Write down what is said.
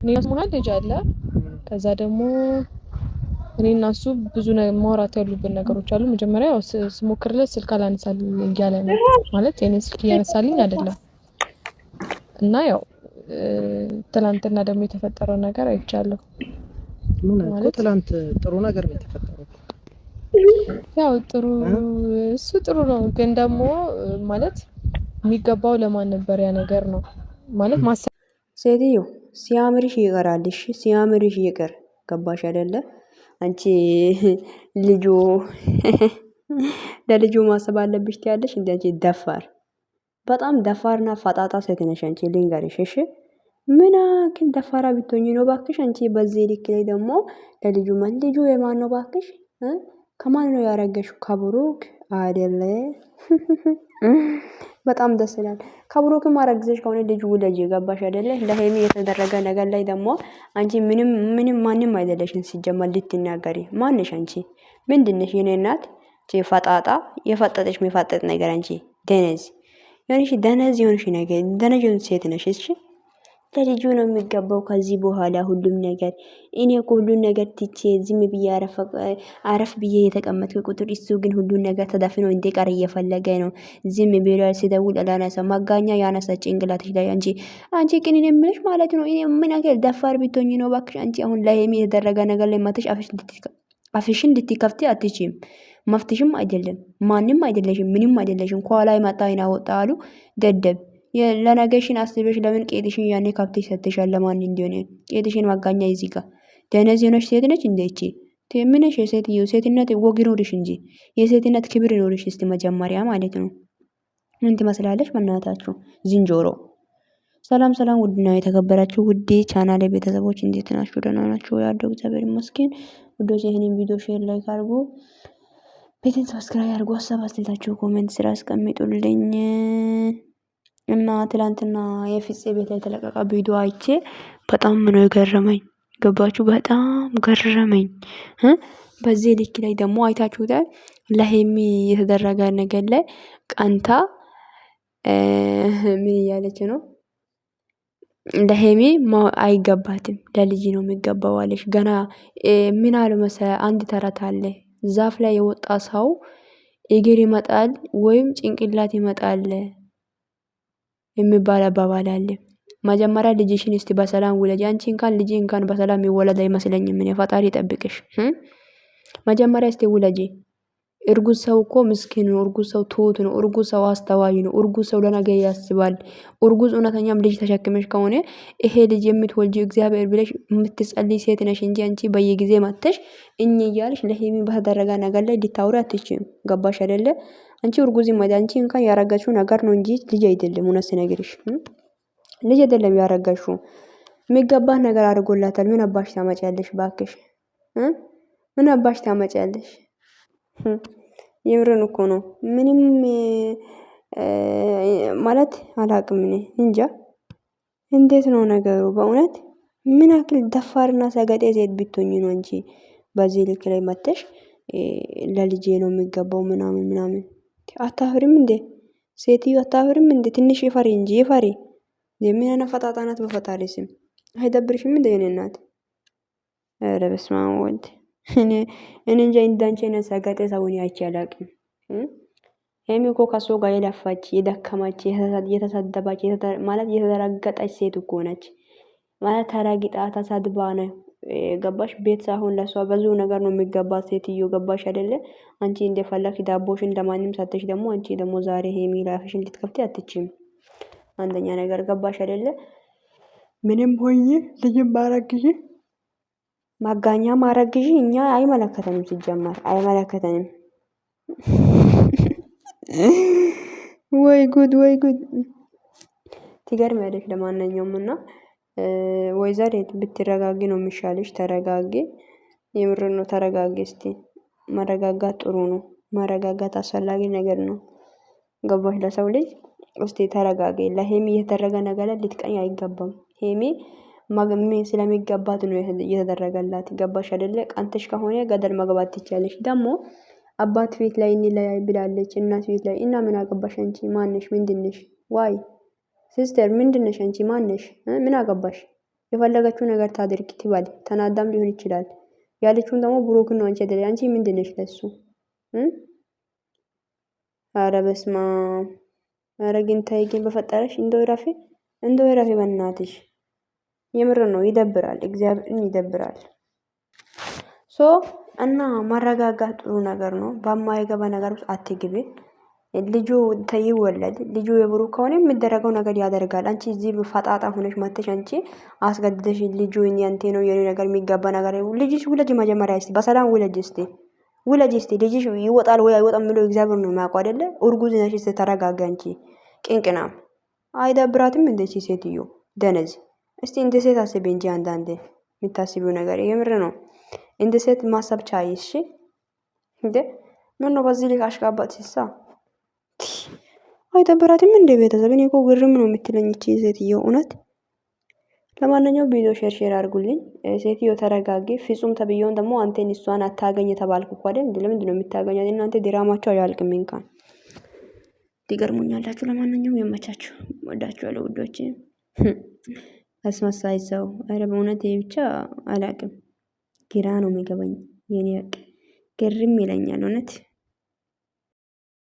እኔ መሀል ልጅ አለ። ከዛ ደግሞ እኔ እና እሱ ብዙ ማውራት ያሉብን ነገሮች አሉ። መጀመሪያ ያው ስሞክርለት ስልክ አላነሳልኝ እያለ ነው ማለት የኔ ስልክ እያነሳልኝ አይደለም። እና ያው ትናንትና ደግሞ የተፈጠረው ነገር አይቻለሁ። ማለት ትናንት ጥሩ ነገር ነው የተፈጠረው። ያው ጥሩ እሱ ጥሩ ነው፣ ግን ደግሞ ማለት የሚገባው ለማን ነበር ያ ነገር ነው ማለት ማሰብ። ሴትዮ ሲያምርሽ ይቀራል። እሺ ሲያምርሽ ይቀር። ገባሽ አይደለ? አንቺ ልጁ ለልጁ ማሰብ አለብሽ ትያለሽ እንዴ? አንቺ ደፋር፣ በጣም ደፋርና ፈጣጣ ሴት ነሽ አንቺ። ልንገርሽ እሺ፣ ምን አክል ደፋራ ብትሆኚ ነው ባክሽ አንቺ በዚህ ልክ ላይ ደግሞ ለልጁ ልጁ የማን ነው ባክሽ? ከማን ነው ያረገሽው? ከብሩክ አይደለ? በጣም ደስ ይላል። ከብሩክም አረግዘሽ ከሆነ ልጅ ውለጅ። ገባሽ አይደለ? ለሄሚ የተደረገ ነገር ላይ ደግሞ አንቺ ምንም ማንም አይደለሽም ሲጀመር ልትናገሪ። ማንሽ አንቺ? ምንድነሽ? የኔ እናት ፈጣጣ፣ የፈጠጠሽ የሚፈጠጥ ነገር አንቺ ደነዝ የሆንሽ ደነዝ የሆንሽ ነገር ደነዝ ሴት ነሽ። እሺ ለልጁ ነው የሚገባው ከዚህ በኋላ ሁሉም ነገር። እኔ እኮ ሁሉን ነገር ትቼ ዝም ብዬ አረፍ ብዬ የተቀመጥኩ ቁጥር እሱ ግን ሁሉን ነገር ተዳፍኖ እንዲቀር እየፈለገ ነው። ዝም ብሎ ሲደውል አላነሳ ማጋኛ ያነሳ ጭንቅላትሽ ላይ አንቺ ግን እኔ የምልሽ ማለት ነው። እኔ ምን ያክል ደፋር ብትሆኚ ነው ባክሽ አንቺ አሁን ለሄሚ የተደረገ ነገር ላይ ማተሽ አፍሽን ልትከፍቲ አትችይም። መፍትሽም አይደለም፣ ማንም አይደለሽም፣ ምንም አይደለሽም። ከኋላ ይመጣ ይናወጣ አሉ ደደብ። ለነገሽን አስበሽ ለምን ቄጥሽን ያኔ ከብትሽ ሰጥተሻል? ለማን እንዲሆነ ቄጥሽን ማጋኛ ይዚጋ ደነዝ የሆነች ሴት ነች እንዴቺ? ምንሽ የሴትዮ ሴትነት ወግ ይኖርሽ እንጂ የሴትነት ክብር ይኖርሽ እስቲ መጀመሪያ ማለት ነው። ምን ትመስላለሽ? በእናታችሁ ዝንጀሮ። ሰላም ሰላም፣ ውድና የተከበራችሁ ውዴ ቻናሌ ቤተሰቦች እንዴት ናችሁ? ደህና ናችሁ? ያለው እግዚአብሔር ይመስገን። ውዶች ይህንን ቪዲዮ ሼር ላይክ አድርጉ፣ ቤትን ሰብስክራይብ አድርጉ፣ ሀሳብ አስተያየታችሁ ኮሜንት ስራ አስቀምጡልኝ። እና ትላንትና የፍፄ ቤት ላይ የተለቀቀ ቪዲዮ አይቼ በጣም ነው የገረመኝ። ገባችሁ? በጣም ገረመኝ። በዚህ ልክ ላይ ደግሞ አይታችሁታል። ለሄሚ የተደረገ ነገር ላይ ቀንታ ምን እያለች ነው? ለሄሚ አይገባትም ለልጅ ነው የሚገባው አለሽ። ገና ምን አለ መሰለህ፣ አንድ ተረት አለ። ዛፍ ላይ የወጣ ሰው እግር ይመጣል ወይም ጭንቅላት ይመጣል የሚባል አባባል አለ። መጀመሪያ ልጅሽን እስቲ በሰላም ውለጅ። አንቺ እንኳን ልጅ እንኳን በሰላም ይወለድ አይመስለኝም። ምን ፈጣሪ ይጠብቅሽ። መጀመሪያ እስቲ ውለጂ። እርጉዝ ሰው እኮ ምስኪን ነው። እርጉዝ ሰው ትሁት ነው። እርጉዝ ሰው አስተዋይ ነው። እርጉዝ ሰው ለነገ ያስባል። እርጉዝ እውነተኛም ልጅ ተሸክመሽ ከሆነ ይሄ ልጅ የምትወልጂ እግዚአብሔር ብለሽ የምትጸልይ ሴት ነሽ እንጂ አንቺ በየጊዜ መተሽ እኝ እያልሽ ለሄሚ በተደረገ ነገር ላይ ሊታወሪ አትችይም። ገባሽ አይደለ? አንቺ እርጉዝ አንቺ እንኳን ያረጋችው ነገር ነው እንጂ ልጅ አይደለም። እውነት ስነግርሽ ልጅ አይደለም ያረጋችው። የሚገባህ ነገር አድርጎላታል። ምን አባሽ ታመጫለሽ ባክሽ? ምን አባሽ ታመጫለሽ? የምርን እኮ ነው። ምንም ማለት አላቅም። እኔ እንጃ እንዴት ነው ነገሩ በእውነት። ምን ያክል ደፋርና ሰገጤ ሴት ብትሆኚ ነው እንጂ በዚህ ልክ ላይ መተሽ ለልጄ ነው የሚገባው ምናምን ምናምን። አታፍሪም እንዴ ሴትዮ? አታፍሪም እንዴ? ትንሽ ይፈሪ እንጂ ይፈሪ። የሚያና ፈጣጣናት በፈጣሪ ስም አይደብርሽም እንዴ የኔ እናት? ኧረ በስመ አብ ወልድ። እኔ እንጃ እንዳንቺ አይነት ሰገጤ ሰውን አይቼ አላቅም። ሄሚ እኮ ከሱ ጋር የለፋች የደከማች የተሰደባች ማለት የተረገጠች ሴት እኮ ነች። ማለት ተረግጣ ተሰድባ ነው። ገባሽ? ቤት ሳይሆን ለሷ ብዙ ነገር ነው የሚገባት ሴትዮ። ገባሽ አይደለ? አንቺ እንደፈለክ ዳቦሽን ለማንም ሰጥተሽ ደግሞ አንቺ ደግሞ ዛሬ ሄሚ ላፍሽን ልትከፍቲ አትችይም። አንደኛ ነገር ገባሽ አይደለ? ምንም ሆይ ልጅም ባረግሽ ማጋኛ ማረግሽ እኛ አይመለከተንም። ሲጀመር አይመለከተንም። ወይ ጉድ ወይ ጉድ። ትገርሚያለሽ። ለማንኛውም እና ወይዘሪት ብትረጋጊ ነው የሚሻልሽ። ተረጋጊ። የምር ነው ተረጋጊ። እስቲ መረጋጋት ጥሩ ነው። መረጋጋት አስፈላጊ ነገር ነው። ገባሽ? ለሰው ልጅ እስቲ ተረጋጊ። ለሄሚ የተደረገ ነገር ላይ ልትቀኝ አይገባም። ሄሚ ስለሚገባት ነው የተደረገላት። ገባሽ አይደለ? ቀንተሽ ከሆነ ገደል መግባት ትችያለሽ። ደግሞ አባት ፊት ላይ እንለያይ ብላለች። እናት ፊት ላይ እና ምን አገባሽ አንቺ? ማነሽ? ምንድነሽ? ዋይ ሲስተር ምንድነሽ አንቺ? ማነሽ? ምን አገባሽ? የፈለገችው ነገር ታድርግ ትበል። ተናዳም ሊሆን ይችላል። ያለችውን ደግሞ ብሩክን ነው አንቺ አይደለ? አንቺ ምንድን ነሽ ለሱ? ኧረ በስመ አብ። ኧረ ግን ተይ ግን በፈጠረሽ እንደው ረፊ በእናትሽ። የምር ነው ይደብራል። እግዚአብሔርን ይደብራል። ሶ እና ማረጋጋት ጥሩ ነገር ነው። በማይገባ ነገር ውስጥ አትግቢ። ልጁ ይወለድ። ልጁ የብሩክ ከሆነ የሚደረገው ነገር ያደርጋል። አንቺ እዚህ ፈጣጣ ሆነሽ መተሽ አንቺ አስገድደሽ ልጁ ያንተ ነው የኔ ነገር የሚገባ ነገር ልጅሽ ውለጅ። መጀመሪያ እስቲ በሰላም ውለጅ። እስቲ ልጅሽ ይወጣል ወይ አይወጣም ብሎ እግዚአብሔር ነው የሚያውቀው አይደለ? እርጉዝ ነሽ። እስቲ ተረጋጋ። አንቺ ቅንቅናም አይደብራትም እንደዚህ ሴትዮ ደነዝ። እስቲ እንደ ሴት አስቢ እንጂ አንዳንዴ የምታስቢው ነገር የምር ነው። እንደ ሴት ማሰብ ቻይ። እሺ እንዴ ምን ነው በዚህ ልክ አሽቃባጥ ሲሳ አይደብራትም እንደ ቤተሰብ? እኔ እኮ ግርም ነው የምትለኝ እቺ ሴትዮ እውነት። ለማንኛውም ቪዲዮ ሼር አድርጉልኝ። ሴትዮ ተረጋጊ። ፍጹም ተብየውን ደግሞ አንተን እሷን አታገኝ የተባልኩ እኮ አይደል? ለምንድን ነው የምታገኛት? እናንተ ድራማችሁ አያልቅም። እንኳን ትገርሙኛላችሁ። ለማንኛውም የመቻችሁ ወዳችኋለሁ ውዶቼ። አስመሳይ ሰው። ኧረ በእውነት ብቻ አላቅም። ግራ ነው የሚገባኝ። የኔ ግርም ይለኛል እውነት።